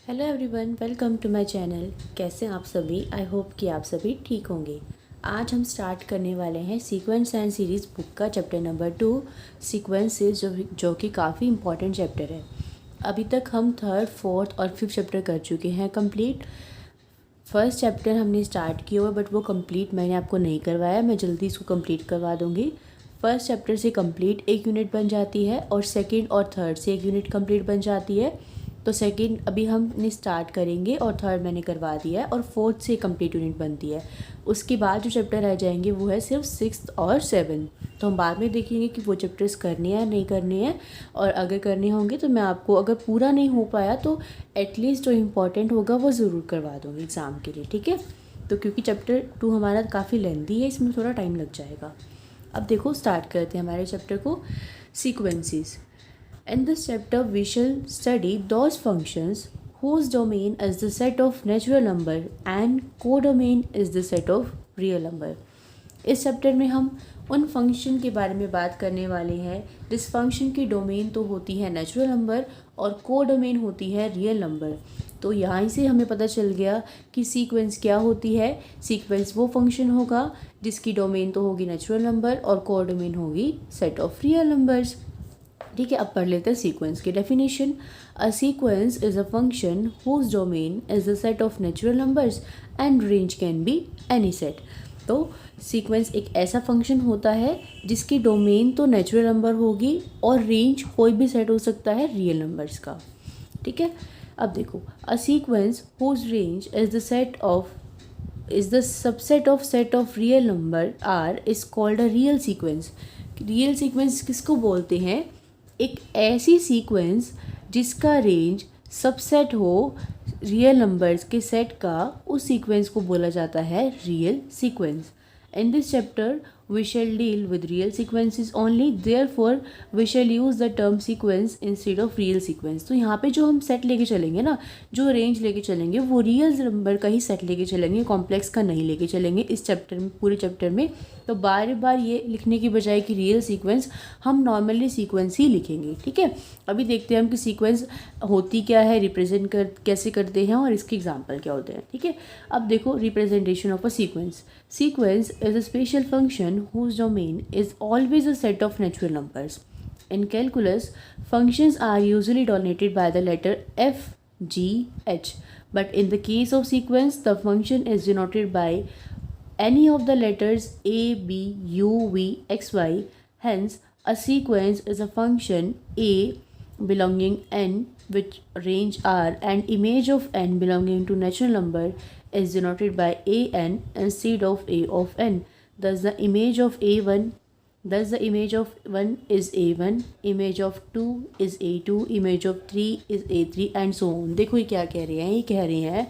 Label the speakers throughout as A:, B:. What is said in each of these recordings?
A: Hello everyone, welcome to my channel. कैसे हैं आप सभी? आई होप कि आप सभी ठीक होंगे। आज हम स्टार्ट करने वाले हैं सीक्वेंस एंड सीरीज़ बुक का चैप्टर नंबर 2 सीक्वेंसेस, जो कि काफ़ी इंपॉर्टेंट चैप्टर है। अभी तक हम थर्ड, फोर्थ और फिफ्थ चैप्टर कर चुके हैं कंप्लीट। फर्स्ट चैप्टर हमने स्टार्ट किया हुआ बट वो कंप्लीट मैंने आपको नहीं करवाया। मैं जल्दी इसको कंप्लीट करवा दूँगी। फर्स्ट चैप्टर से कंप्लीट एक यूनिट बन जाती है और सेकंड और थर्ड से एक यूनिट कंप्लीट बन जाती है। तो सेकंड अभी हमने स्टार्ट करेंगे और थर्ड मैंने करवा दिया है और फोर्थ से कंप्लीट यूनिट बनती है। उसके बाद जो चैप्टर रह जाएंगे वो है सिर्फ सिक्स्थ और सेवन। तो हम बाद में देखेंगे कि वो चैप्टर्स करने हैं नहीं करने हैं, और अगर करने होंगे तो मैं आपको, अगर पूरा नहीं हो पाया तो एटलीस्ट जो इम्पोर्टेंट होगा वो ज़रूर करवा दूँगी एग्ज़ाम के लिए, ठीक है। तो क्योंकि चैप्टर 2 हमारा काफ़ी लेंथी है, इसमें थोड़ा टाइम लग जाएगा। अब देखो स्टार्ट करते हैं हमारे चैप्टर को, sequences. In this chapter, we shall study those functions whose domain is the set of natural number and codomain is the set of real number. इस चैप्टर में हम उन फंक्शन के बारे में बात करने वाले हैं जिस फंक्शन की डोमेन तो होती है नेचुरल नंबर और कोडोमेन होती है रियल नंबर। तो यहाँ से हमें पता चल गया कि सीक्वेंस क्या होती है। सीक्वेंस वो फंक्शन होगा जिसकी डोमेन तो होगी नेचुरल नंबर और कोडोमेन होगी सेट ऑफ रियल नंबर्स। ठीक है, अब पढ़ लेते हैं सीक्वेंस की definition. A sequence is a function whose domain is the set of natural numbers and range can be any set. तो सीक्वेंस एक ऐसा फंक्शन होता है जिसकी डोमेन तो नेचुरल नंबर होगी और रेंज कोई भी सेट हो सकता है रियल नंबर्स का। ठीक है, अब देखो, a sequence whose range is the set of is the subset of set of real number r is called a real sequence। Real sequence किसको बोलते हैं? एक ऐसी सीक्वेंस जिसका रेंज सबसेट हो रियल नंबर्स के सेट का, उस सीक्वेंस को बोला जाता है real sequence. In this chapter we shall deal with real sequences only, therefore we shall use the term sequence instead of real sequence। तो यहाँ पे जो हम सेट लेके चलेंगे ना, जो रेंज लेके चलेंगे वो रियल नंबर का ही सेट लेके चलेंगे, कॉम्प्लेक्स का नहीं लेके चलेंगे इस चैप्टर में, पूरे चैप्टर में। तो बार बार ये लिखने की बजाय कि रियल सीक्वेंस, हम नॉर्मली सीक्वेंस ही लिखेंगे। ठीक है, अभी देखते हैं हम कि सीक्वेंस होती क्या है, रिप्रेजेंट कैसे करते हैं और इसके एग्जाम्पल क्या होते हैं। ठीक है, अब देखो representation of a sequence. Sequence is a special function whose domain is always a set of natural numbers. In calculus, functions are usually denoted by the letter f, g, h. But in the case of sequence, the function is denoted by any of the letters a, b, u, v, x, y. Hence, a sequence is a function a belonging n with range r and image of n belonging to natural number is denoted by an instead of a of n. Thus the image of a1 Thus the image of 1 is a1, image of 2 is a2, image of 3 is a3 and so on। देखो ये क्या कह रहे हैं, ये कह रहे हैं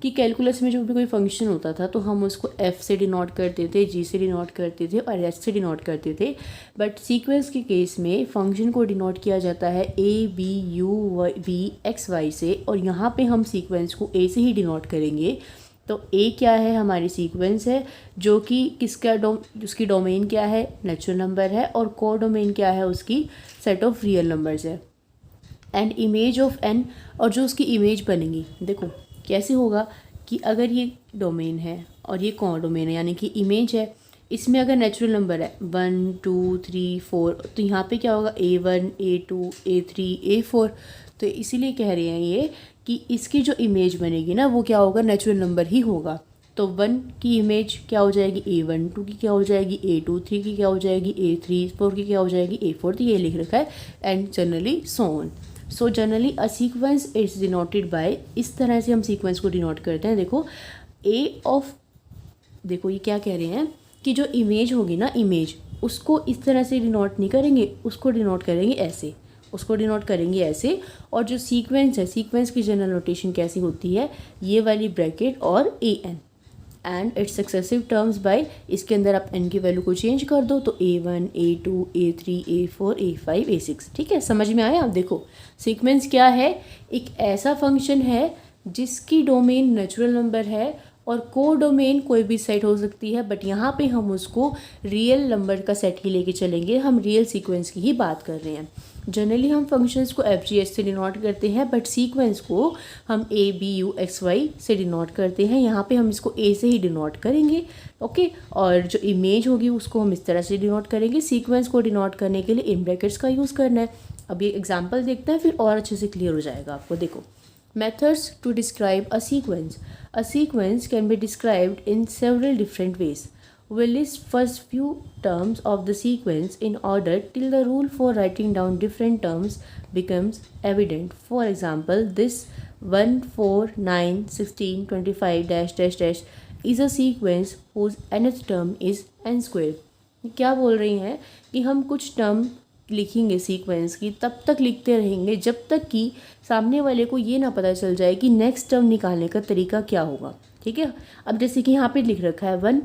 A: कि कैलकुलस में जब भी कोई फंक्शन होता था तो हम उसको f से डिनोट करते थे, g से डिनोट करते थे और h से डिनोट करते थे। बट सीक्वेंस के केस में फंक्शन को डिनोट किया जाता है a, b, u, v, x, y से, और यहाँ पे हम सीक्वेंस को a से ही डिनोट करेंगे। तो a क्या है? हमारी सीक्वेंस है जो कि किसका उसकी डोमेन क्या है? नेचुरल नंबर है, और को डोमेन क्या है? उसकी सेट ऑफ रियल नंबर्स है। एंड इमेज ऑफ n, और जो उसकी इमेज बनेगी, देखो कैसे होगा कि अगर ये डोमेन है और ये को डोमेन है यानी कि इमेज है, इसमें अगर नेचुरल नंबर है 1 2 3 4, तो यहाँ पे क्या होगा? a1 a2 a3 a4। तो इसीलिए कह रहे हैं ये कि इसकी जो इमेज बनेगी ना वो क्या होगा? नेचुरल नंबर ही होगा। तो 1 की इमेज क्या हो जाएगी? a1, 2 की क्या हो जाएगी? a2, 3 की क्या हो जाएगी? a3, 4 की क्या हो जाएगी? a4। तो ये लिख रखा है, and generally so on. So generally a sequence is denoted by, इस तरह से हम सीक्वेंस को डिनोट करते हैं। देखो a ऑफ, देखो ये क्या कह रहे हैं कि जो इमेज होगी ना, इमेज, उसको इस तरह से डिनोट नहीं करेंगे, उसको डिनोट करेंगे ऐसे, उसको डिनोट करेंगे ऐसे। और जो सीक्वेंस है, सीक्वेंस की जनरल नोटेशन कैसी होती है? ये वाली ब्रैकेट और a n and its successive terms by, इसके अंदर आप n की वैल्यू को चेंज कर दो तो a1 a2 a3 a4 a5 a6। ठीक है, समझ में आया? आप देखो सीक्वेंस क्या है? एक ऐसा फंक्शन है जिसकी डोमेन नेचुरल नंबर है और कोडोमेन कोई भी सेट हो सकती है, बट यहाँ पे हम उसको रियल नंबर का सेट ही लेके चलेंगे, हम रियल सीक्वेंस की ही बात कर रहे हैं। जनरली हम फंक्शंस को FGS से डिनोट करते हैं, बट सीक्वेंस को हम ABUXY से डिनोट करते हैं। यहाँ पे हम इसको A से ही डिनोट करेंगे, ओके। और जो इमेज होगी उसको हम इस तरह से डिनोट करेंगे। सीक्वेंस को डिनोट करने के लिए इन ब्रैकेट्स का यूज़ करना है। अब ये एग्जाम्पल देखते हैं, फिर और अच्छे से क्लियर हो जाएगा आपको। देखो, methods to describe a sequence. A sequence can be described in several different ways. We'll list first few terms of the sequence in order till the rule for writing down different terms becomes evident. For example, this 1, 4, 9, 16, 25 dash dash dash is a sequence whose nth term is n square. क्या बोल रही हैं कि हम कुछ term लिखेंगे sequence की, तब तक लिखते रहेंगे जब तक कि सामने वाले को ये ना पता चल जाए कि नेक्स्ट टर्म निकालने का तरीका क्या होगा, ठीक है। अब जैसे कि यहाँ पे लिख रखा है 1,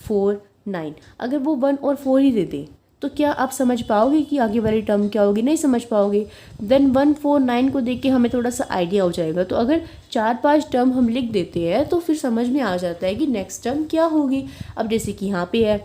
A: 4, 9, अगर वो 1 और 4 ही दे दे तो क्या आप समझ पाओगे कि आगे वाली टर्म क्या होगी? नहीं समझ पाओगे। देन 1, 4, 9 को देख के हमें थोड़ा सा आइडिया हो जाएगा। तो अगर 4-5 टर्म हम लिख देते हैं तो फिर समझ में आ जाता है कि नेक्स्ट टर्म क्या होगी। अब जैसे कि यहाँ पे है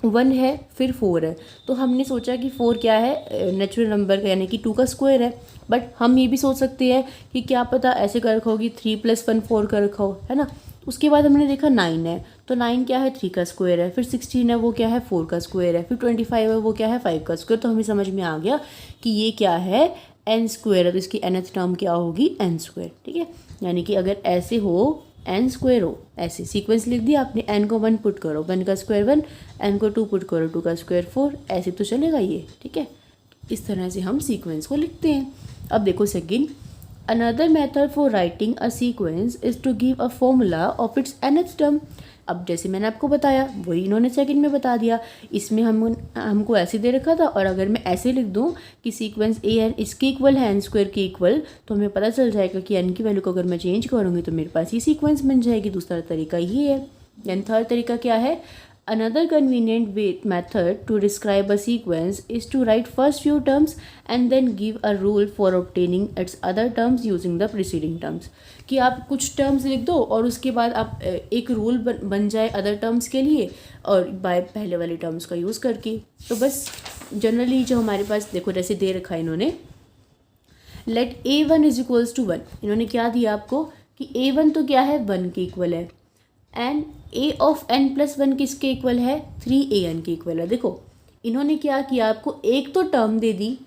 A: 1 है, फिर 4 है, तो हमने सोचा कि 4 क्या है? नेचुरल नंबर का, यानी कि 2 का स्क्वायर है। बट हम ये भी सोच सकते हैं कि क्या पता ऐसे कर रखा होगी 3 + 1 4 कर रखा हो, है ना। उसके बाद हमने देखा 9 है, तो 9 क्या है? 3 का स्क्वायर है। फिर 16 है, वो क्या है? 4 का स्क्वायर है। फिर 25 है, वो क्या है? 5 का स्क्वायर। तो हमें समझ में आ गया कि ये क्या है? n स्क्वायर है। तो इसकी nth टर्म क्या होगी? n स्क्वायर, ठीक है। यानी कि अगर ऐसे हो n स्क्वायर हो, ऐसे सीक्वेंस लिख दिया आपने, n को 1 पुट करो, 1 का स्क्वायर 1, n को 2 पुट करो, 2 का स्क्वायर 4, ऐसे तो चलेगा ये, ठीक है। इस तरह से हम सीक्वेंस को लिखते हैं। अब देखो second, another method for writing a sequence is to give a formula of its nth term. अब जैसे मैंने आपको बताया वही इन्होंने सेकंड में बता दिया। इसमें हमको ऐसे दे रखा था, और अगर मैं ऐसे लिख दूं कि सीक्वेंस an इसके इक्वल है n स्क्वायर के इक्वल, तो हमें पता चल जाएगा कि n की वैल्यू को अगर मैं चेंज करूँगी तो मेरे पास ये सीक्वेंस बन जाएगी। दूसरा तरीका ये है। देन थर्ड तरीका क्या है? Another convenient method to describe a sequence is to write first few terms and then give a rule for obtaining its other terms using the preceding terms. कि आप कुछ टर्म्स लिख दो और उसके बाद आप एक रूल बन जाए अदर टर्म्स के लिए, और बाय पहले वाले टर्म्स का यूज़ करके। तो बस जनरली जो हमारे पास देखो जैसे दे रखा है इन्होंने, late a1 is equals to 1। इन्होंने क्या दिया आपको कि a1 तो क्या है? 1 के इक्वल है, एंड a ऑफ n + 1 किसके इक्वल है? 3an के इक्वल है। देखो इन्होंने क्या किया, आपको एक तो टर्म दे दी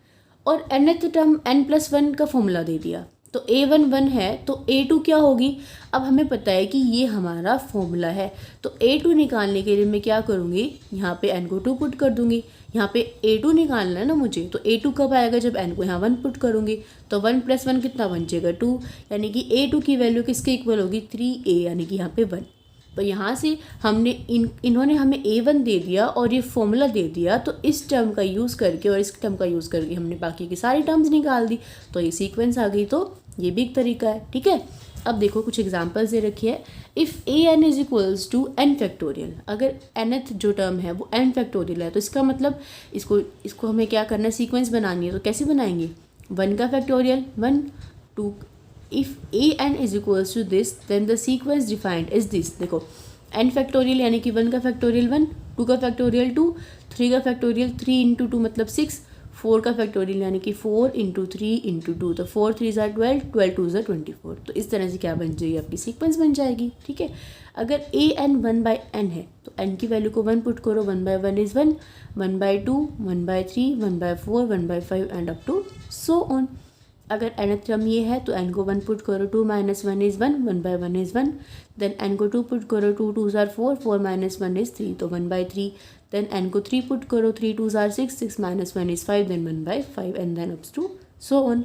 A: और nth टर्म n + 1 का फॉर्मूला दे दिया। तो a1 1 है, तो a2 क्या होगी? अब हमें पता है कि ये हमारा फॉर्मूला है, तो a2 निकालने के लिए मैं क्या करूँगी? यहाँ पे n को 2 पुट कर दूँगी। यहाँ पे a2 निकालना है ना मुझे, तो a2 कब आएगा? जब n को यहाँ 1 पुट करूँगी। तो 1 + 1 कितना बन जाएगा? 2, यानी कि a2 की वैल्यू किसके इक्वल होगी? 3a, यानी कि यहाँ पे 1। तो यहाँ से हमने इन्होंने हमें a1 दे दिया और ये फॉर्मूला दे दिया, तो इस टर्म का यूज़ करके और इस टर्म का यूज़ करके हमने बाकी की सारी टर्म्स निकाल दी, तो ये सीक्वेंस आ गई। तो ये भी एक तरीका है, ठीक है। अब देखो कुछ एग्जांपल्स दे रखी है। If an is equals to n factorial, अगर nth जो टर्म है वो n फैक्टोरियल है, तो इसका मतलब इसको हमें क्या करना है? सीक्वेंस बनानी है। तो कैसे बनाएंगे? 1 का factorial 1, 2। If an is equals to this, then the sequence defined is this। देखो n फैक्टोरियल यानी कि 1 का फैक्टोरियल 1, 2 का फैक्टोरियल 2, 3 का फैक्टोरियल 3 × 2 मतलब 6, 4 का फैक्टोरियल यानी कि 4 × 3 × 2, तो 4 3 = 12, 12 2 = 24। तो इस तरह से क्या बन जाएगी? आपकी सीक्वेंस बन जाएगी, ठीक है। अगर an 1/n है तो n की वैल्यू को 1 पुट करो, 1/1 is 1, 1/2 1/3 1/4 1/5 and up to so on. अगर nth टर्म ये है तो n को 1 पुट करो, 2 - 1 इज़ 1, 1/1 इज़ 1। देन n को 2 पुट करो, 2 2 = 4, 4 - 1 इज़ 3, तो 1/3। देन n को 3 पुट करो, 3 2 = 6, 6 - 1 is 5, then 1/5 and then ups to so on.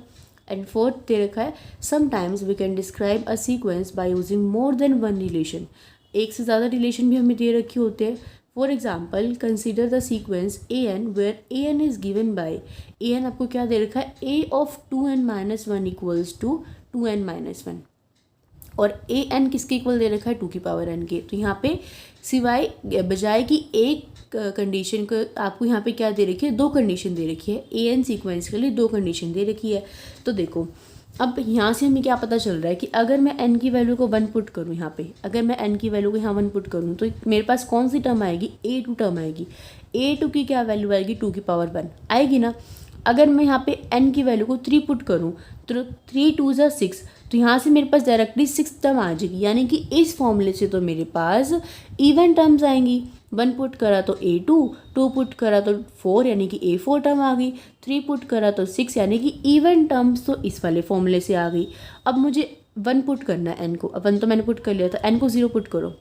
A: And fourth दे रखा है, sometimes we can describe a sequence by using more than one relation. एक से ज़्यादा रिलेशन भी हमें दे रखे होते हैं। For example consider the sequence an where an is given by, an आपको क्या दे रखा है? a of 2n - 1 equals to 2n - 1, और an किसके इक्वल दे रखा है? 2 की पावर n के। तो यहाँ पे सिवाय बजाय कि एक कंडीशन को आपको यहाँ पे क्या दे रखी है? 2 कंडीशन दे रखी है। an सीक्वेंस के लिए 2 कंडीशन दे रखी है। तो देखो अब यहाँ से हमें क्या पता चल रहा है कि अगर मैं n की वैल्यू को 1 पुट करूँ यहाँ पे, अगर मैं n की वैल्यू को यहाँ 1 पुट करूँ तो मेरे पास कौन सी टर्म आएगी, a2 टर्म आएगी। a2 की क्या वैल्यू आएगी, 2 की पावर 1 आएगी ना। अगर मैं यहाँ पे n की वैल्यू को 3 पुट करूँ तो 3 2 ज़ा 6, तो यहाँ से मेरे पास डायरेक्टली 6 टर्म आ जाएगी। यानी कि इस फॉर्मूले से तो मेरे पास इवन टर्म्स आएंगी। 1 पुट करा तो a2, 2 पुट करा तो 4 यानी कि a4 टर्म आ गई, 3 पुट करा तो 6 यानी कि इवन टर्म्स तो इस वाले फॉर्मूले से आ गई। अब मुझे 1 पुट करना है n को, अब 1 तो मैंने पुट कर लिया था, n को 0 पुट करो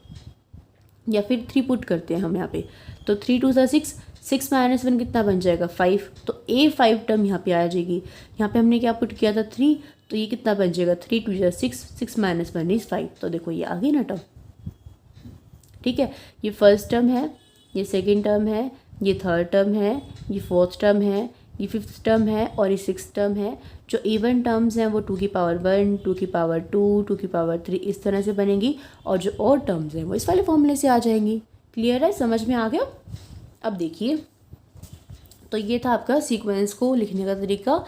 A: या फिर 3 पुट करते हैं हम यहाँ पे, तो 3 2 ज़ा 6, 6 माइनस 1 कितना बन जाएगा 5, तो a5 टर्म यहाँ पे आ जाएगी। यहाँ पे हमने क्या पुट किया था 3, तो ये कितना बन जाएगा 3 2 ज़ा 6, 6 माइनस 1 इज़ 5, तो देखो ये आ गई ना टर्म। ठीक है, ये फर्स्ट टर्म है, ये सेकंड टर्म है, ये थर्ड टर्म है, ये फोर्थ टर्म है, ये फिफ्थ टर्म है और ये सिक्स टर्म है। जो इवन टर्म्स हैं वो 2 की पावर 1, 2 की पावर 2, 2 की पावर 3 इस तरह से बनेंगी, और जो और टर्म्स हैं वो इस वाले फॉर्मूले से आ जाएंगी। क्लियर है, समझ में आ गया। अब देखिए, तो ये था आपका सीक्वेंस को लिखने का तरीका।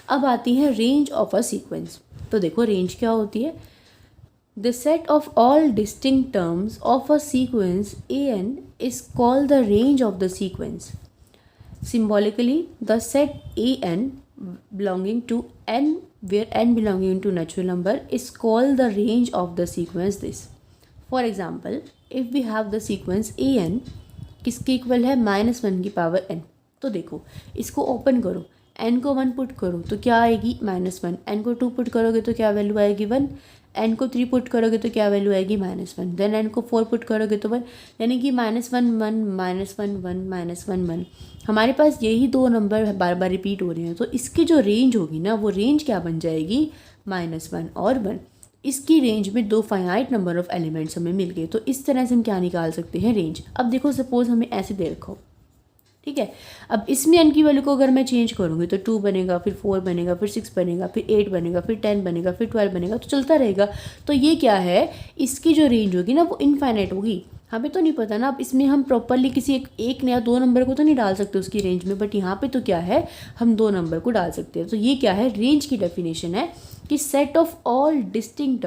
A: अब आती है रेंज ऑफ अ सीक्वेंस। तो देखो रेंज क्या होती है, The set of all distinct terms of a sequence an is called the range of the sequence. Symbolically, the set an belonging to n, where n belonging to natural number, is called the range of the sequence this. For example, if we have the sequence an, किसके equal है -1 की power n। तो देखो इसको open करो, n को 1 put करो तो क्या आएगी -1, n को 2 पुट करोगे तो क्या वैल्यू आएगी 1, n को 3 पुट करोगे तो क्या वैल्यू आएगी -1, देन n को 4 पुट करोगे तो 1, यानी कि -1 1 -1 1 -1 1। हमारे पास यही दो नंबर बार बार रिपीट हो रहे हैं, तो इसकी जो रेंज होगी ना, वो रेंज क्या बन जाएगी -1 और 1। इसकी रेंज में 2 फाइनाइट नंबर ऑफ एलिमेंट्स हमें मिल गए, तो इस तरह से हम क्या निकाल सकते हैं रेंज। अब देखो सपोज हमें ऐसे दे रखो, ठीक है। अब इसमें n की वैल्यू को अगर मैं चेंज करूँगी तो 2 बनेगा, फिर 4 बनेगा, फिर 6 बनेगा, फिर 8 बनेगा, फिर 10 बनेगा, फिर 12 बनेगा, तो चलता रहेगा। तो ये क्या है, इसकी जो रेंज होगी ना वो इनफाइनाइट होगी। हमें तो नहीं पता ना, अब इसमें हम प्रॉपरली किसी एक या दो नंबर को तो नहीं डाल सकते उसकी रेंज में, बट यहाँ पे तो क्या है, हम 2 नंबर को डाल सकते हैं। तो ये क्या है, रेंज की डेफिनेशन है कि set of all distinct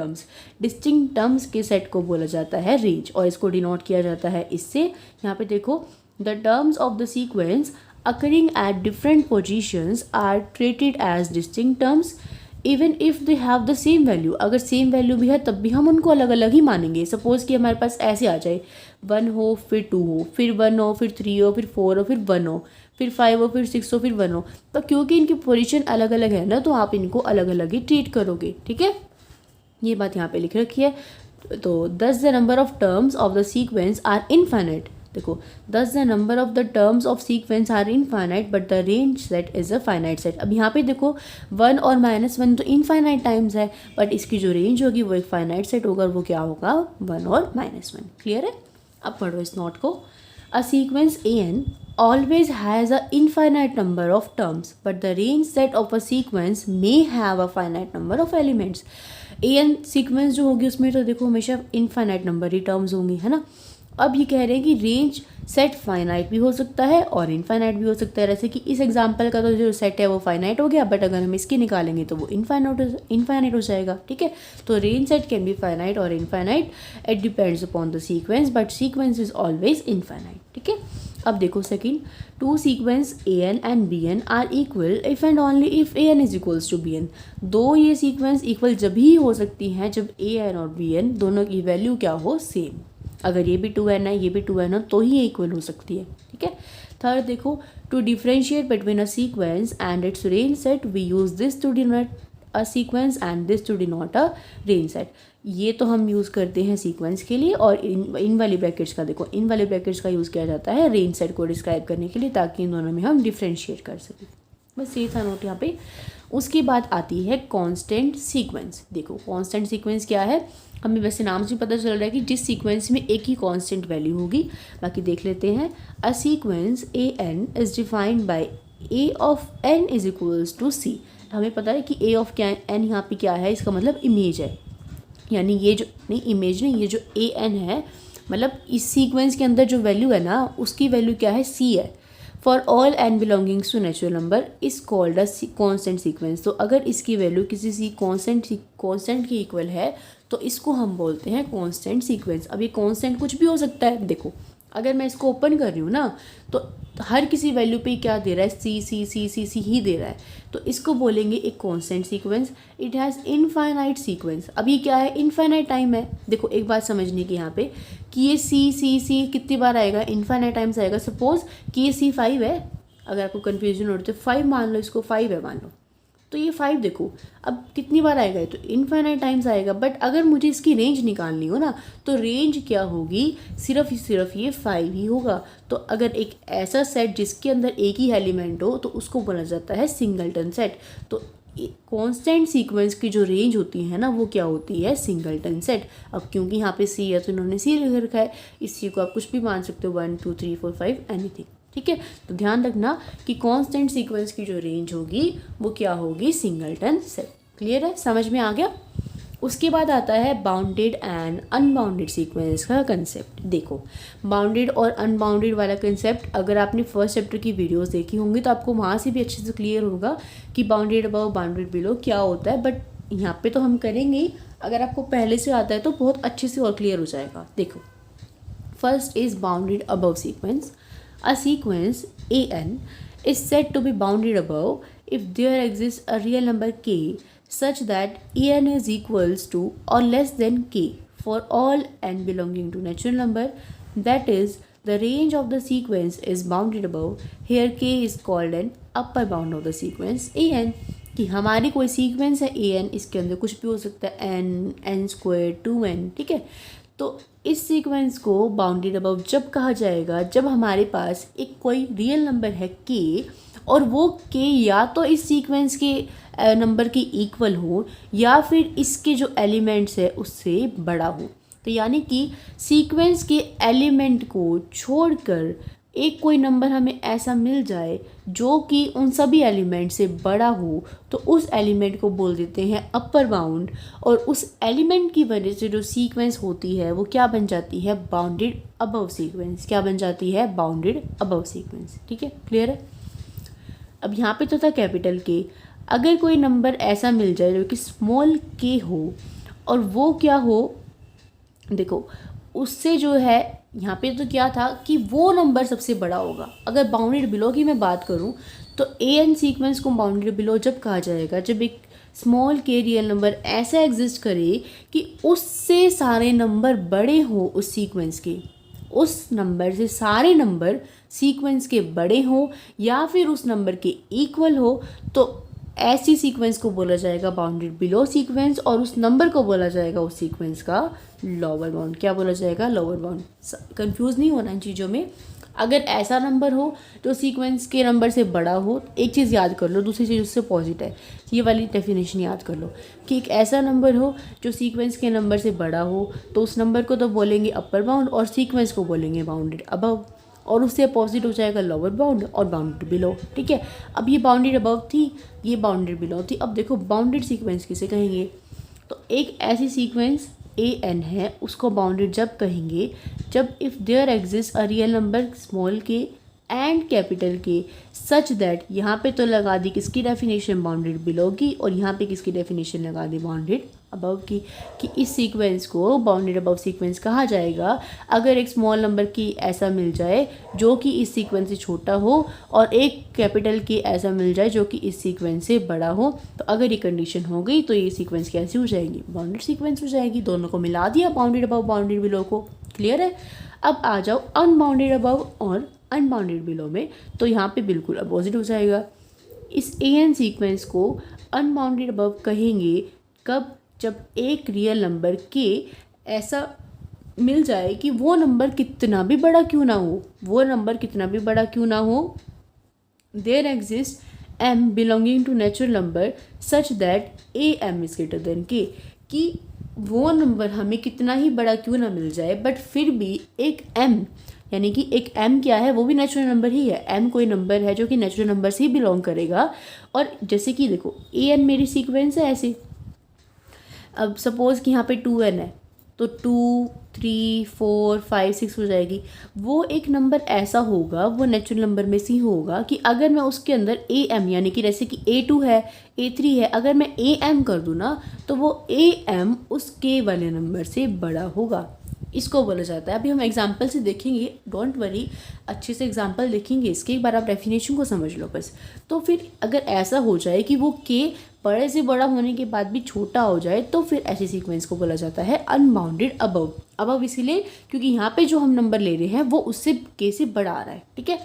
A: terms के सेट को बोला जाता है रेंज, और इसको डिनोट किया जाता है इससे। यहाँ पे देखो, the terms of the sequence occurring at different positions are treated as distinct terms even if they have the same value। अगर सेम वैल्यू भी है तब भी हम उनको अलग अलग ही मानेंगे। सपोज कि हमारे पास ऐसे आ जाए, 1 हो फिर 2 हो, फिर 1 हो, फिर 3 हो, फिर 4 हो, फिर 1 हो, फिर 5 हो, फिर 6 हो, फिर 1 हो, तो क्योंकि इनकी पोजीशन अलग अलग है ना, तो आप इनको अलग अलग ही ट्रीट करोगे। ठीक है, ये बात यहाँ पे लिख रखी है। तो thus the number of terms of the sequence are infinite। देखो, thus the number of the terms of sequence are infinite but the range set is a finite set। अब यहाँ पे देखो 1 और -1 तो इनफाइनाइट टाइम्स है, बट इसकी जो रेंज होगी वो एक फाइनाइट सेट होगा, वो क्या होगा 1 और -1। क्लियर है, अब पढ़ो इस नोट को। अ sequence an always has a infinite number of terms but the range set of a sequence may have a finite number of elements। an sequence जो होगी उसमें तो देखो हमेशा इनफाइनाइट नंबर ही टर्म्स होंगी, है ना। अब ये कह रहे हैं कि रेंज सेट फाइनाइट भी हो सकता है और इनफाइनाइट भी हो सकता है। जैसे कि इस एग्जांपल का तो जो सेट है वो फाइनाइट हो गया, बट अगर हम इसकी निकालेंगे तो वो इनफाइनाइट हो जाएगा। ठीक है, तो range set can be finite और infinite, it depends upon the sequence, but sequence is always infinite. ठीक है, अब देखो second, 2 sequence an and bn are equal if and only if an is equals to bn। दो ये sequence equal जब ही हो सकती हैं जब an और bn दोनों की वैल्यू क्या हो, सेम। अगर ये भी 2n है, ये भी 2n हो, तो ही ये इक्वल हो सकती है। ठीक है, थर्ड देखो, to differentiate between a sequence and its range set we use this to denote a sequence and this to denote a range set. ये तो हम यूज़ करते हैं सीक्वेंस के लिए, और इन वाली ब्रैकेट्स का देखो, इन वाले ब्रैकेट्स का यूज़ किया जाता है रेंज सेट को डिस्क्राइब करने के लिए, ताकि इन दोनों में हम डिफरेंशिएट कर सकें। बस ये था नोट यहाँ पे। उसके बाद आती है कांस्टेंट सीक्वेंस। देखो कांस्टेंट सीक्वेंस क्या है, हमें वैसे नाम से पता चल रहा है कि जिस सीक्वेंस में एक ही कांस्टेंट वैल्यू होगी। बाकी देख लेते हैं। A sequence a n is defined by a of n is equals to c. हमें पता है कि ए ऑफ क्या एन यहाँ पे क्या है, इसका मतलब इमेज है, यानी ये जो नहीं इमेज नहीं, ये जो ए एन है मतलब इस सीक्वेंस के अंदर जो वैल्यू है ना उसकी वैल्यू क्या है, सी है। For all n belongings to natural number is called a constant sequence. तो अगर इसकी वैल्यू किसी सी कॉन्स्टेंट की इक्वल है तो इसको हम बोलते हैं कॉन्स्टेंट सीक्वेंस। अब ये कॉन्स्टेंट कुछ भी हो सकता है। देखो अगर मैं इसको ओपन कर रही हूँ ना तो हर किसी वैल्यू पे क्या दे रहा है, सी सी सी सी सी ही दे रहा है, तो इसको बोलेंगे एक constant sequence. It has infinite sequence. अब ये क्या है, इनफाइनाइट टाइम है। देखो एक बात समझने की यहाँ पे कि ये सी सी सी कितनी बार आएगा, इनफाइनाइट टाइम्स आएगा। सपोज कि ये सी 5 है, अगर आपको कन्फ्यूजन हो रही तो 5 मान लो, इसको 5 है मान लो, तो ये 5 देखो अब कितनी बार आएगा, तो इनफाइनाइट टाइम्स आएगा। बट अगर मुझे इसकी रेंज निकालनी हो ना तो रेंज क्या होगी, सिर्फ ये 5 ही होगा। तो अगर एक ऐसा सेट जिसके अंदर एक ही एलिमेंट हो तो उसको बोला जाता है सिंगलटन सेट। तो कांस्टेंट सीक्वेंस की जो रेंज होती है ना वो क्या होती है, सिंगलटन सेट। अब क्योंकि यहाँ पे सी है तो इन्होंने सी लिख रखा है, इस सी को आप कुछ भी मान सकते हो, 1 2 3 4 5 एनीथिंग, ठीक है। तो ध्यान रखना कि कांस्टेंट सीक्वेंस की जो रेंज होगी वो क्या होगी, सिंगलटन सेट। क्लियर है, समझ में आ गया। उसके बाद आता है बाउंडेड एंड अनबाउंडेड सीक्वेंस का कंसेप्ट। देखो बाउंडेड और अनबाउंडेड वाला कंसेप्ट अगर आपने फर्स्ट चैप्टर की वीडियोस देखी होंगी तो आपको वहाँ से भी अच्छे से क्लियर होगा कि बाउंडेड अबव बाउंडेड बिलो क्या होता है। बट यहाँ पे तो हम करेंगे ही, अगर आपको पहले से आता है तो बहुत अच्छे से और क्लियर हो जाएगा। देखो first is bounded above sequence. A sequence an is said to be bounded above if there exists a real number k such that an is equals to or less than k for all n belonging to natural number. That is, the range of the sequence is bounded above. Here k is called an upper bound of the sequence an. कि हमारी कोई sequence है an, इसके अंदर कुछ भी हो सकता है, n स्क्वायर 2n, ठीक है। तो इस सीक्वेंस को बाउंडेड अबव जब कहा जाएगा जब हमारे पास एक कोई रियल नंबर है k और वो k या तो इस सीक्वेंस के नंबर के इक्वल हो या फिर इसके जो एलिमेंट्स है उससे बड़ा हो। तो यानी कि सीक्वेंस के एलिमेंट को छोड़कर एक कोई नंबर हमें ऐसा मिल जाए जो कि उन सभी एलिमेंट से बड़ा हो तो उस एलिमेंट को बोल देते हैं अपर बाउंड। और उस एलिमेंट की वजह से जो सीक्वेंस होती है वो क्या बन जाती है, बाउंडेड अबव सीक्वेंस। क्या बन जाती है, बाउंडेड अबव सीक्वेंस, ठीक है। क्लियर है। अब यहाँ पे तो था कैपिटल के, अगर कोई नंबर ऐसा मिल जाए जो कि स्मॉल के हो और वो क्या हो, देखो उससे जो है यहाँ पे तो क्या था कि वो नंबर सबसे बड़ा होगा। अगर बाउंडेड बिलो की मैं बात करूँ तो an सीक्वेंस को बाउंडेड बिलो जब कहा जाएगा जब एक स्मॉल के रियल नंबर ऐसा एग्जिस्ट करे कि उससे सारे नंबर बड़े हो, उस सीक्वेंस के, उस नंबर से सारे नंबर सीक्वेंस के बड़े हो या फिर उस नंबर के इक्वल हो, तो ऐसी सीक्वेंस को बोला जाएगा बाउंडेड बिलो सीक्वेंस और उस नंबर को बोला जाएगा उस सीक्वेंस का लोअर बाउंड। क्या बोला जाएगा, लोअर बाउंड। कंफ्यूज नहीं होना इन चीज़ों में। अगर ऐसा नंबर हो जो सीक्वेंस के नंबर से बड़ा हो, एक चीज़ याद कर लो, दूसरी चीज़ उससे पॉजिट है, ये वाली डेफिनेशन याद कर लो कि एक ऐसा नंबर हो जो सीक्वेंस के नंबर से बड़ा हो तो उस नंबर को तो बोलेंगे अपर बाउंड और सीक्वेंस को बोलेंगे बाउंडेड अबव, और उससे अपोजिट हो जाएगा लोअर बाउंड और बाउंडेड बिलो, ठीक है। अब ये बाउंडेड अबव थी, ये बाउंडेड बिलो थी। अब देखो बाउंडेड सीक्वेंस किसे कहेंगे, तो एक ऐसी सीक्वेंस an है उसको बाउंडेड जब कहेंगे जब if there exist a real number small k and capital k such that, यहाँ पे तो लगा दी किसकी डेफिनेशन, बाउंडेड बिलो की, और यहाँ पे किसकी डेफिनेशन लगा दी, बाउंडेड अबव की, कि इस सीक्वेंस को बाउंडेड अबव सीक्वेंस कहा जाएगा अगर एक स्मॉल नंबर की ऐसा मिल जाए जो कि इस सीक्वेंस से छोटा हो और एक कैपिटल की ऐसा मिल जाए जो कि इस सीक्वेंस से बड़ा हो। तो अगर ये कंडीशन हो गई तो ये सीक्वेंस कैसी हो जाएगी, बाउंडेड सीक्वेंस हो जाएगी। दोनों को मिला दिया, बाउंडेड अबव बाउंडेड बिलो को। क्लियर है। अब आ जाओ अनबाउंडेड अबव और अनबाउंडेड बिलो में, तो यहाँ पे बिल्कुल अपोजिट हो जाएगा। इस an सीक्वेंस को अनबाउंडेड अबव कहेंगे कब, जब एक रियल नंबर के ऐसा मिल जाए कि वो नंबर कितना भी बड़ा क्यों ना हो, वो नंबर कितना भी बड़ा क्यों ना हो, there exist m belonging to natural number such that am is greater than k, कि वो नंबर हमें कितना ही बड़ा क्यों ना मिल जाए बट फिर भी एक m, यानी कि एक m क्या है, वो भी नेचुरल नंबर ही है। m कोई नंबर है जो कि नेचुरल नंबर से ही बिलोंग करेगा। और जैसे कि देखो an मेरी सीक्वेंस है ऐसे, अब सपोज़ कि यहाँ पे 2n है, तो 2, 3, 4, 5, 6 हो जाएगी। वो एक नंबर ऐसा होगा, वो नेचुरल नंबर में से ही होगा कि अगर मैं उसके अंदर AM यानी कि जैसे कि A2 है, A3 है, अगर मैं AM कर दूँ ना तो वो AM उस K वाले नंबर से बड़ा होगा। इसको बोला जाता है। अभी हम एग्जाम्पल से देखेंगे, डोंट वरी, अच्छे से एग्जाम्पल देखेंगे इसके, एक बार आप डेफिनेशन को समझ लो बस। तो फिर अगर ऐसा हो जाए कि वो के बड़े से बड़ा होने के बाद भी छोटा हो जाए तो फिर ऐसे सीक्वेंस को बोला जाता है अनबाउंडेड अबव। अबव इसीलिए क्योंकि यहाँ पे जो हम नंबर ले रहे हैं वो उससे के से बड़ा आ रहा है, ठीक है।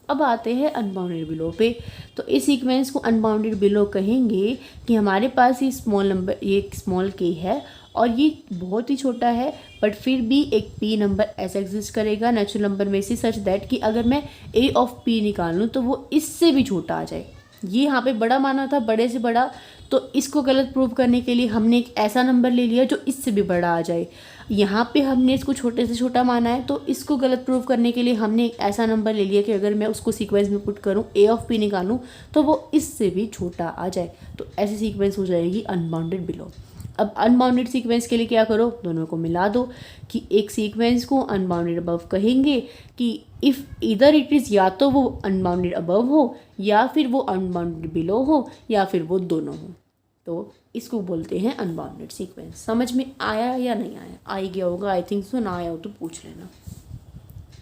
A: अब आते हैं अनबाउंडेड बिलो पे। तो इस सीक्वेंस को अनबाउंडेड बिलो कहेंगे कि हमारे पास ये स्मॉल नंबर, ये स्मॉल के है और ये बहुत ही छोटा है, बट फिर भी एक पी नंबर ऐसा एग्जिस्ट करेगा नेचुरल नंबर में से सच दैट कि अगर मैं ए ऑफ पी निकालूँ तो वो इससे भी छोटा आ जाए। ये यहाँ पे बड़ा माना था, बड़े से बड़ा, तो इसको गलत प्रूव करने के लिए हमने एक ऐसा नंबर ले लिया जो इससे भी बड़ा आ जाए। यहाँ पे हमने इसको छोटे से छोटा माना है, तो इसको गलत प्रूव करने के लिए हमने एक ऐसा नंबर ले लिया कि अगर मैं उसको सीक्वेंस में पुट करूँ, ए ऑफ पी निकालूँ, तो वो इससे भी छोटा आ जाए। तो ऐसी सीक्वेंस हो जाएगी अनबाउंडेड बिलो। अब अनबाउंडेड सीक्वेंस के लिए क्या करो, दोनों को मिला दो कि एक सीक्वेंस को अनबाउंडेड अबव कहेंगे कि इफ़ इधर इट इज़ या तो वो अनबाउंडेड अबव हो या फिर वो अनबाउंडेड बिलो हो या फिर वो दोनों हो, तो इसको बोलते हैं अनबाउंडेड सीक्वेंस। समझ में आया या नहीं आया? आ ही गया होगा, आई थिंक सो। ना आया हो तो पूछ लेना।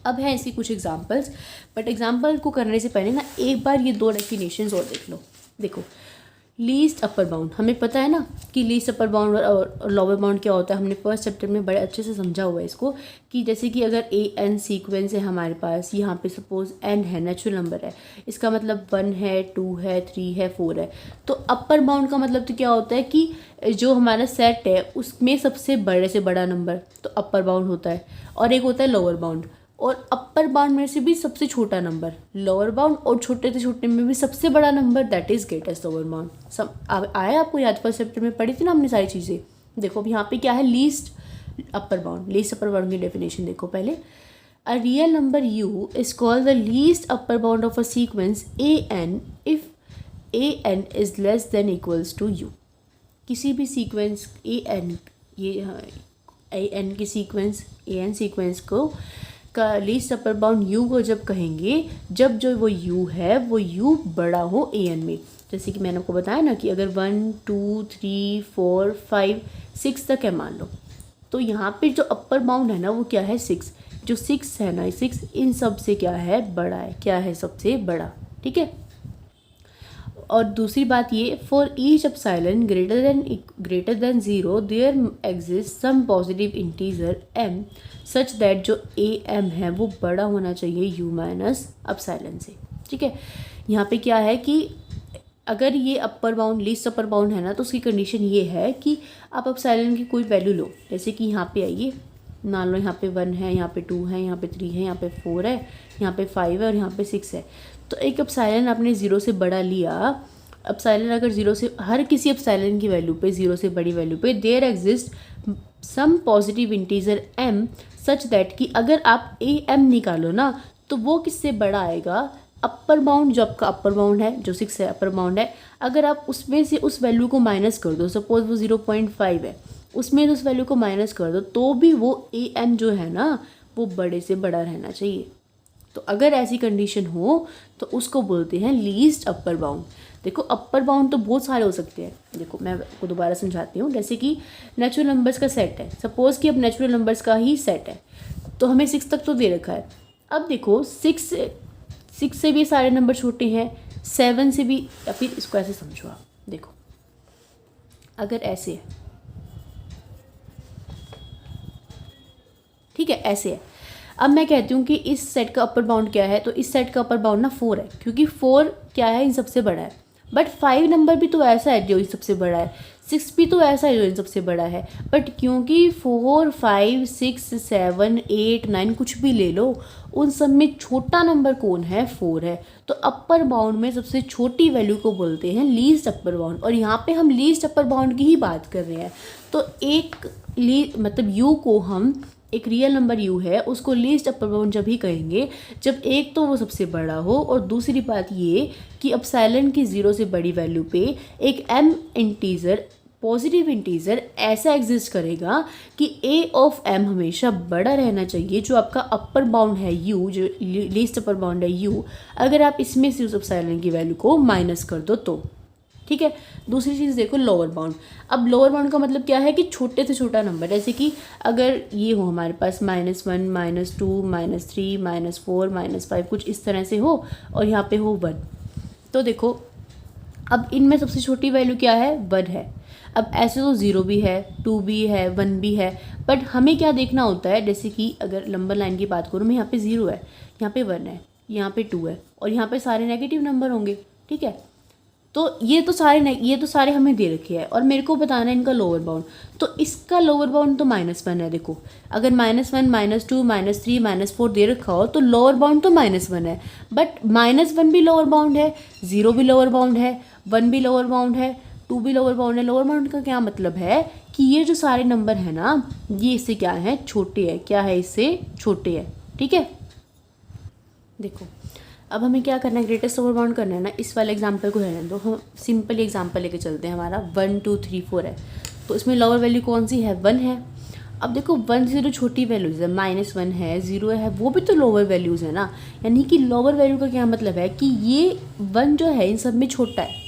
A: अब है ऐसी कुछ एग्जाम्पल्स, बट एग्जाम्पल को करने से पहले ना एक बार ये दो डेफिनेशंस और देख लो। देखो, लीस्ट अपर बाउंड, हमें पता है ना कि लीस्ट अपर बाउंड और लोअर बाउंड क्या होता है। हमने फर्स्ट चैप्टर में बड़े अच्छे से समझा हुआ है इसको, कि जैसे कि अगर AN सीक्वेंस है हमारे पास, यहाँ पे सपोज N है, नेचुरल नंबर है, इसका मतलब 1 है, 2 है, 3 है, 4 है। तो अपर बाउंड का मतलब तो क्या होता है कि जो हमारा सेट है उसमें सबसे बड़े से बड़ा नंबर तो अपर बाउंड होता है, और एक होता है लोअर बाउंड, और अपर बाउंड में से भी सबसे छोटा नंबर लोअर बाउंड, और छोटे से छोटे में भी सबसे बड़ा number that is greatest lower bound. सब आया आपको याद? फर्स्ट चैप्टर में पढ़ी थी ना हमने सारी चीज़ें। देखो अब यहाँ पे क्या है, least upper bound. Least upper bound की डेफिनेशन देखो पहले। A real number u is called the least upper bound of a sequence an if an is less than equals to u। किसी भी सीक्वेंस an, ये an की sequence, an sequence को का least upper bound u को जब कहेंगे जब जो वो u है वो u बड़ा हो an में। जैसे कि मैंने आपको बताया ना कि अगर 1, 2, 3, 4, 5, 6 तक है मान लो, तो यहाँ पे जो अपर बाउंड है ना वो क्या है, 6। जो 6 है ना, 6 इन सब से क्या है, बड़ा है। क्या है, सबसे बड़ा, ठीक है। और दूसरी बात ये, for each epsilon greater than 0 there exist some positive integer m such that जो am है वो बड़ा होना चाहिए u माइनस एप्सिलॉन से, ठीक है। यहाँ पे क्या है कि अगर ये अपर बाउंड, लीस्ट अपर बाउंड है ना, तो उसकी कंडीशन ये है कि आप एप्सिलॉन की कोई वैल्यू लो। जैसे कि यहाँ पे आइए, मान लो यहाँ पे 1 है, यहाँ पे 2 है, यहाँ पे 3 है, यहाँ पे 4 है, यहाँ पे 5 है और यहाँ पे 6 है। तो एक एप्सिलॉन आपने 0 से बड़ा लिया। एप्सिलॉन अगर 0 से, हर किसी एप्सिलॉन की वैल्यू पे, 0 से बड़ी वैल्यू पे there exist some positive integer m such that कि अगर आप am निकालो ना तो वो किससे बड़ा आएगा, अपर बाउंड, जो आपका अपर बाउंड है जो 6 है अपर बाउंड है, अगर आप उसमें से उस वैल्यू को माइनस कर दो, सपोज वो 0.5 है, उसमें उस वैल्यू को माइनस कर दो, तो भी वो am जो है ना वो बड़े से बड़ा रहना चाहिए। तो अगर ऐसी कंडीशन हो तो उसको बोलते हैं लीस्ट अपर बाउंड। देखो अपर बाउंड तो बहुत सारे हो सकते हैं। देखो मैं आपको दोबारा समझाती हूँ। जैसे कि नेचुरल नंबर्स का सेट है, सपोज कि अब नेचुरल नंबर्स का ही सेट है, तो हमें 6 तक तो दे रखा है। अब देखो 6 से भी सारे नंबर छोटे हैं, 7 से भी, या फिर इसको ऐसे समझो आप। देखो अगर ऐसे है, ठीक है, ऐसे है। अब मैं कहती हूँ कि इस सेट का अपर बाउंड क्या है, तो इस सेट का अपर बाउंड ना 4 है, क्योंकि 4 क्या है, इन सबसे बड़ा है। बट 5 नंबर भी तो ऐसा है जो इन सबसे बड़ा है, 6 भी तो ऐसा है जो इन सबसे बड़ा है। बट क्योंकि 4, 5, 6, 7, 8, 9 कुछ भी ले लो, उन सब में छोटा नंबर कौन है, 4 है। तो अपर बाउंड में सबसे छोटी वैल्यू को बोलते हैं लीस्ट अपर बाउंड, और यहाँ पे हम लीस्ट अपर बाउंड की ही बात कर रहे हैं। तो एक मतलब u को हम, एक रियल नंबर u है, उसको लीस्ट अपर बाउंड जब ही कहेंगे जब एक तो वो सबसे बड़ा हो, और दूसरी बात ये कि एप्सिलॉन की 0 से बड़ी वैल्यू पे एक m इंटीजर पॉजिटिव इंटीजर ऐसा एग्जिस्ट करेगा कि ए ऑफ एम हमेशा बड़ा रहना चाहिए, जो आपका अपर बाउंड है यू, जो लीस्ट अपर बाउंड है यू, अगर आप इसमें से उस एप्सिलॉन की वैल्यू को माइनस कर दो तो, ठीक है। दूसरी चीज़ देखो लोअर बाउंड। अब लोअर बाउंड का मतलब क्या है कि छोटे से छोटा नंबर, जैसे कि अगर ये हो हमारे पास -1 -2 -3 -4 -5 कुछ इस तरह से हो और यहाँ पे हो 1, तो देखो अब इनमें सबसे छोटी वैल्यू क्या है, 1 है। अब ऐसे तो 0 भी है, 2 भी है, 1 भी है, बट हमें क्या देखना होता है, जैसे कि अगर नंबर लाइन की बात करूँ मैं, यहाँ पे 0 है, यहाँ पे 1 है, यहाँ पे 2 है और यहाँ पे सारे नेगेटिव नंबर होंगे, ठीक है। तो ये तो सारे हमें दे रखे हैं और मेरे को बताना है इनका लोअर बाउंड। तो इसका लोअर बाउंड तो -1 है। देखो अगर -1 -2 -3 -4 दे रखा हो तो लोअर बाउंड तो -1 है, बट -1 भी लोअर बाउंड है, 0 भी लोअर बाउंड है, 1 भी लोअर बाउंड है, 2 भी लोअर बाउंड है। लोअर बाउंड का क्या मतलब है कि ये जो सारे नंबर है ना, ये इससे क्या है, छोटे हैं। क्या है, इससे छोटे हैं, ठीक है। देखो अब हमें क्या करना है, ग्रेटेस्ट लोअर बाउंड करना है ना। इस वाले एग्जांपल को रहने दो, हम सिंपल एग्जांपल लेके चलते हैं। हमारा 1 2 3 4 है, तो इसमें लोअर वैल्यू कौन सी है, 1 है। अब देखो 1 से जो छोटी वैल्यूज़ है, -1 है, 0 है, वो भी तो लोअर वैल्यूज़ है ना। यानी कि लोअर वैल्यू का क्या मतलब है कि ये 1 जो है इन सब में छोटा है।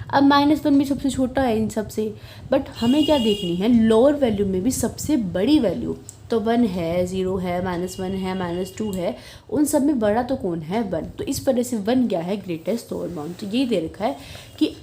A: अब -1 भी सबसे छोटा है इन सब से, बट हमें क्या देखनी है, लोअर वैल्यू में भी सबसे बड़ी वैल्यू। तो 1 है, 0 है, -1 है, -2 है, उन सब में बड़ा तो कौन है, 1। तो इस वजह से 1 क्या है, ग्रेटेस्ट लोअर बाउंड। तो ये दे रखा है कि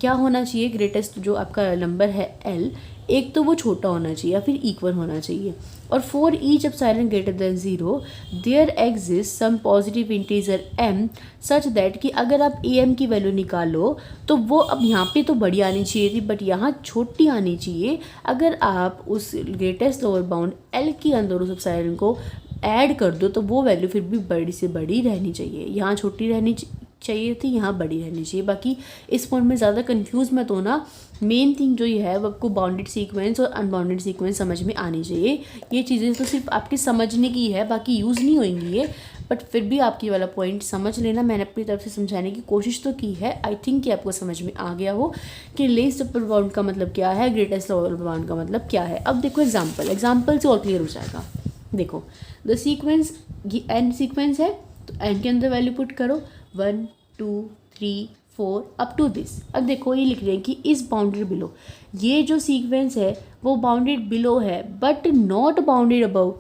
A: क्या होना चाहिए, ग्रेटेस्ट जो आपका नंबर है L, एक तो वो छोटा होना चाहिए या फिर इक्वल होना चाहिए। और for each epsilon greater than 0 there exist some positive integer m such that कि अगर आप am की वैल्यू निकालो तो वो अब यहाँ पे तो बड़ी आनी चाहिए थी, बट यहाँ छोटी आनी चाहिए। अगर आप उस ग्रेटेस्ट लोअर बाउंड L के अंदर उस एप्सिलॉन को ऐड कर दो तो वो वैल्यू फिर भी बड़ी से बड़ी रहनी चाहिए। यहाँ छोटी रहनी चाहिए थी, यहाँ बड़ी रहनी चाहिए। बाकी इस पॉइंट में ज़्यादा कंफ्यूज मत होना। मेन थिंग जो ये है वो आपको बाउंडेड सीक्वेंस और अनबाउंडेड सीक्वेंस समझ में आनी चाहिए। ये चीज़ें तो सिर्फ आपके समझने की है, बाकी यूज़ नहीं होंगी ये, बट फिर भी आपकी वाला पॉइंट समझ लेना। मैंने अपनी तरफ से समझाने की कोशिश तो की है। आई थिंक कि आपको समझ में आ गया हो कि लीस्ट अपर बाउंड का मतलब क्या है, ग्रेटेस्ट लोअर बाउंड का मतलब क्या है। अब देखो एग्जाम्पल से और क्लियर हो जाएगा। देखो द सीक्वेंस, ये एन सीक्वेंस है तो एन के अंदर वैल्यू पुट करो 1 2 3 4 अप टू दिस। अब देखो ये लिख रहे हैं कि इस बाउंडेड बिलो, ये जो सीक्वेंस है वो बाउंडेड बिलो है but not bounded above.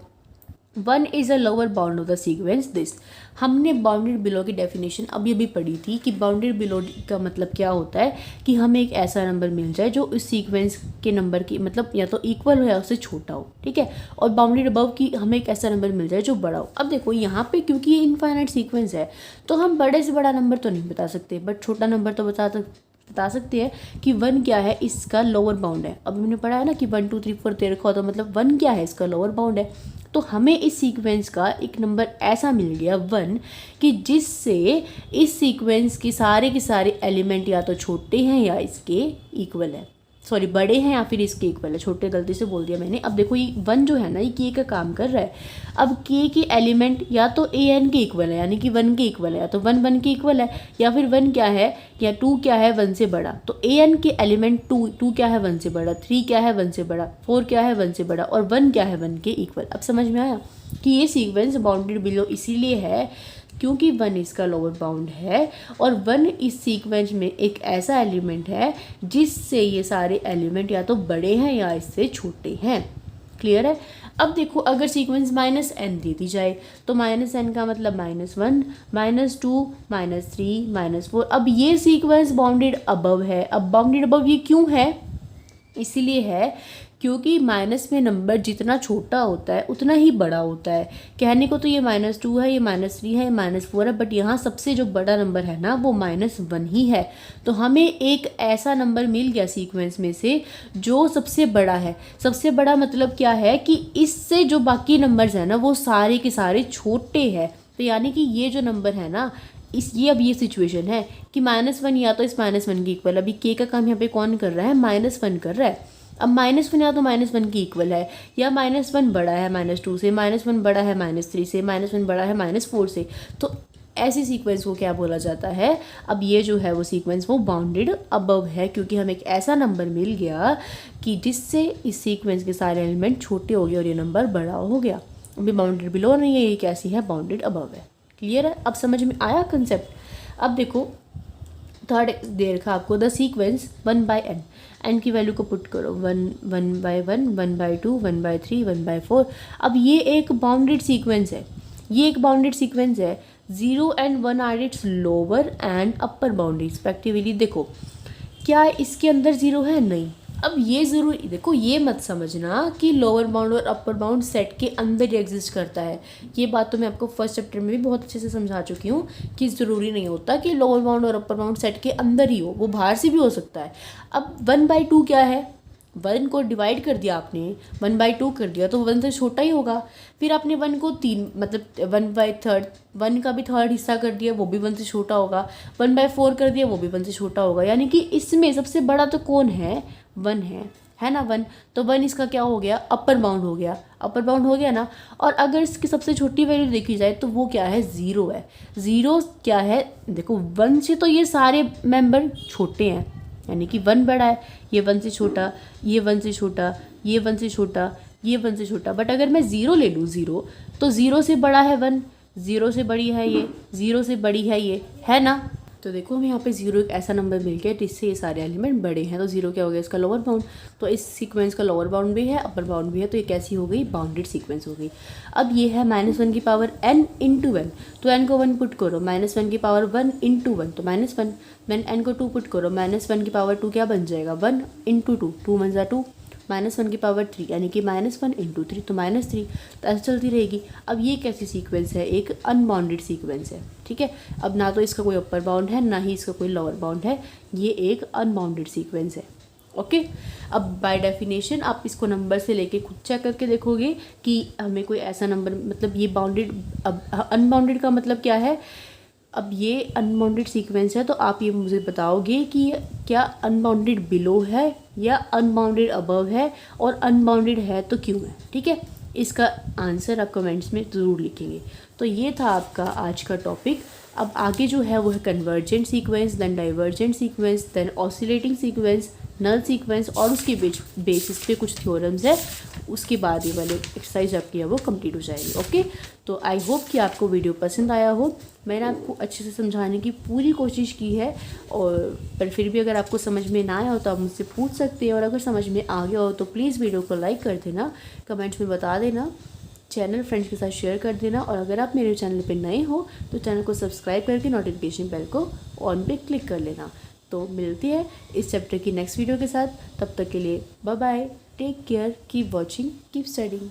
A: 1 is a lower bound of the sequence this. हमने बाउंडेड बिलो की डेफिनेशन अभी अभी पढ़ी थी कि बाउंडेड बिलो का मतलब क्या होता है कि हमें एक ऐसा नंबर मिल जाए जो इस सीक्वेंस के नंबर की मतलब या तो इक्वल हो या उससे छोटा हो, ठीक है। और बाउंडेड अबव की हमें एक ऐसा नंबर मिल जाए जो बड़ा हो। अब देखो यहाँ पे क्योंकि ये इनफाइनाइट सीक्वेंस है तो हम बड़े से बड़ा नंबर तो नहीं बता सकते, बट छोटा नंबर तो बता सकते हैं कि 1 क्या है, इसका लोअर बाउंड है। अब हमने पढ़ा है ना कि 1 2 3 4 दे रखा हो तो मतलब 1 क्या है, इसका लोअर बाउंड है। तो हमें इस सीक्वेंस का एक नंबर ऐसा मिल गया 1 कि जिससे इस सीक्वेंस के सारे एलिमेंट या तो छोटे हैं या इसके इक्वल है, सॉरी बड़े हैं या फिर इसके इक्वल है। छोटे गलती से बोल दिया मैंने। अब देखो ये 1 जो है ना, ये के का काम कर रहा है। अब के के एलिमेंट या तो ए एन के इक्वल है यानी कि 1 के इक्वल है, या तो 1 के इक्वल है, या फिर 1 क्या है या 2 क्या है 1 से बड़ा। तो ए एन के एलिमेंट 2 क्या है 1 से बड़ा, 3 क्या है 1 से बड़ा, 4 क्या है 1 से बड़ा, और 1 क्या है 1 के इक्वल। अब समझ में आया कि ये सीक्वेंस बाउंडेड बिलो इसीलिए है क्योंकि 1 इसका लोअर बाउंड है और 1 इस सीक्वेंस में एक ऐसा एलिमेंट है जिससे ये सारे एलिमेंट या तो बड़े हैं या इससे छोटे हैं। क्लियर है। अब देखो अगर सीक्वेंस -n दे दी जाए तो -n का मतलब -1 -2 -3 -4। अब ये सीक्वेंस बाउंडेड अबव है। अब बाउंडेड अबव ये क्यों है, इसीलिए है क्योंकि माइनस में नंबर जितना छोटा होता है उतना ही बड़ा होता है। कहने को तो ये -2 है, ये -3 है, ये -4 है, बट यहाँ सबसे जो बड़ा नंबर है ना वो -1 ही है। तो हमें एक ऐसा नंबर मिल गया सीक्वेंस में से जो सबसे बड़ा है। सबसे बड़ा मतलब क्या है कि इससे जो बाकी नंबर्स हैं ना वो सारे के सारे छोटे हैं। तो यानी कि ये जो नंबर है ना अब ये सिचुएशन है कि -1 या तो इस -1 की इक्वल। अभी के का काम यहाँ पे कौन कर रहा है, -1 कर रहा है। अब -1 या तो -1 की इक्वल है या -1 बड़ा है -2 से, -1 बड़ा है -3 से, -1 बड़ा है -4 से। तो ऐसी सीक्वेंस को क्या बोला जाता है? अब ये जो है वो सीक्वेंस वो बाउंडेड अबव है, क्योंकि हमें एक ऐसा नंबर मिल गया कि जिससे इस सीक्वेंस के सारे एलिमेंट छोटे हो गए और ये नंबर बड़ा हो गया। अभी बाउंडेड बिलो नहीं है, ये कैसी है? बाउंडेड अबव है। क्लियर है? अब समझ में आया कंसेप्ट? अब देखो थर्ड दे रखा आपको द सीक्वेंस 1/n, एन की वैल्यू को पुट करो 1/1, 1/2, 1/3, 1/4। अब ये एक बाउंडेड सीक्वेंस है, ये एक बाउंडेड सीक्वेंस है। 0 and 1 are its lower and upper boundary respectively. देखो क्या इसके अंदर 0 है? नहीं। अब ये ज़रूरी देखो, ये मत समझना कि लोअर बाउंड और अपर बाउंड सेट के अंदर ही एग्जिस्ट करता है। ये बात तो मैं आपको फर्स्ट चैप्टर में भी बहुत अच्छे से समझा चुकी हूँ कि ज़रूरी नहीं होता कि लोअर बाउंड और अपर बाउंड सेट के अंदर ही हो, वो बाहर से भी हो सकता है। अब 1/2 क्या है? 1 को डिवाइड कर दिया आपने, 1/2 कर दिया तो 1 से छोटा ही होगा। फिर आपने 1 को 3 मतलब 1/3, 1 का भी थर्ड हिस्सा कर दिया, वो भी 1 से छोटा होगा। 1/4 कर दिया, वो भी 1 से छोटा होगा। यानी कि इसमें सबसे बड़ा तो कौन है? 1 है ना 1। तो 1 इसका क्या हो गया? अपर बाउंड हो गया, अपर बाउंड हो गया ना। और अगर इसकी सबसे छोटी वैल्यू देखी जाए तो वो क्या है? 0 है। 0 क्या है? देखो 1 से तो ये सारे मेंबर छोटे हैं, यानी कि 1 बड़ा है, ये 1 से छोटा, ये 1 से छोटा, ये 1 से छोटा, ये 1 से छोटा। बट अगर मैं 0 ले लूँ 0, तो 0 से बड़ा है 1, 0 से बड़ी है ये, 0 से बड़ी है ये, है ना। तो देखो हमें यहाँ पे 0 एक ऐसा नंबर मिल गया जिससे ये सारे एलिमेंट बड़े हैं। तो 0 क्या हो गया? इसका लोअर बाउंड। तो इस सीक्वेंस का लोअर बाउंड भी है, अपर बाउंड भी है, तो ये कैसी हो गई? बाउंडेड सीक्वेंस हो गई। अब ये है -1 की पावर n इंटू 1, तो n को 1 पुट करो, -1 की पावर 1 इंटू 1 तो -1, मैंने n को 2 पुट करो, -1 की पावर 2 क्या बन जाएगा? 1 इंटू 2, 2 1 जा 2, -1 की पावर 3 यानी कि -1 इंटू 3 तो -3। तो ऐसे चलती रहेगी। अब ये कैसी सीक्वेंस है? एक अनबाउंडेड सीक्वेंस है, ठीक है। अब ना तो इसका कोई अपर बाउंड है, ना ही इसका कोई लोअर बाउंड है, ये एक अनबाउंडेड सीक्वेंस है। ओके। अब बाय डेफिनेशन आप इसको नंबर से लेके खुद चेक करके देखोगे कि हमें कोई ऐसा नंबर, मतलब ये बाउंडेड, अब अनबाउंडेड का मतलब क्या है? अब ये अनबाउंडेड सीक्वेंस है, तो आप ये मुझे बताओगे कि क्या अनबाउंडेड बिलो है या अनबाउंडेड अबव है, और अनबाउंडेड है तो क्यों है, ठीक है। इसका आंसर आप कमेंट्स में ज़रूर लिखेंगे। तो ये था आपका आज का टॉपिक। अब आगे जो है वो है convergent sequence, then divergent sequence, then oscillating sequence, null sequence, और उसके बेसिस पे कुछ थ्योरम्स है। उसके बाद ये वाले एक्सरसाइज आपकी है वो कंप्लीट हो जाएगी। ओके। तो आई होप कि आपको वीडियो पसंद आया हो। मैंने आपको अच्छे से समझाने की पूरी कोशिश की है, और पर फिर भी अगर आपको समझ में ना आया हो तो आप मुझसे पूछ सकते हैं, और अगर समझ में आ गया हो तो प्लीज़ वीडियो को लाइक कर देना, कमेंट्स में बता देना, चैनल फ्रेंड्स के साथ शेयर कर देना, और अगर आप मेरे चैनल पे नए हो तो चैनल को सब्सक्राइब करके नोटिफिकेशन बेल को ऑन पे क्लिक कर लेना। तो मिलती है इस चैप्टर की नेक्स्ट वीडियो के साथ। तब तक के लिए bye bye, take care, keep watching, keep studying.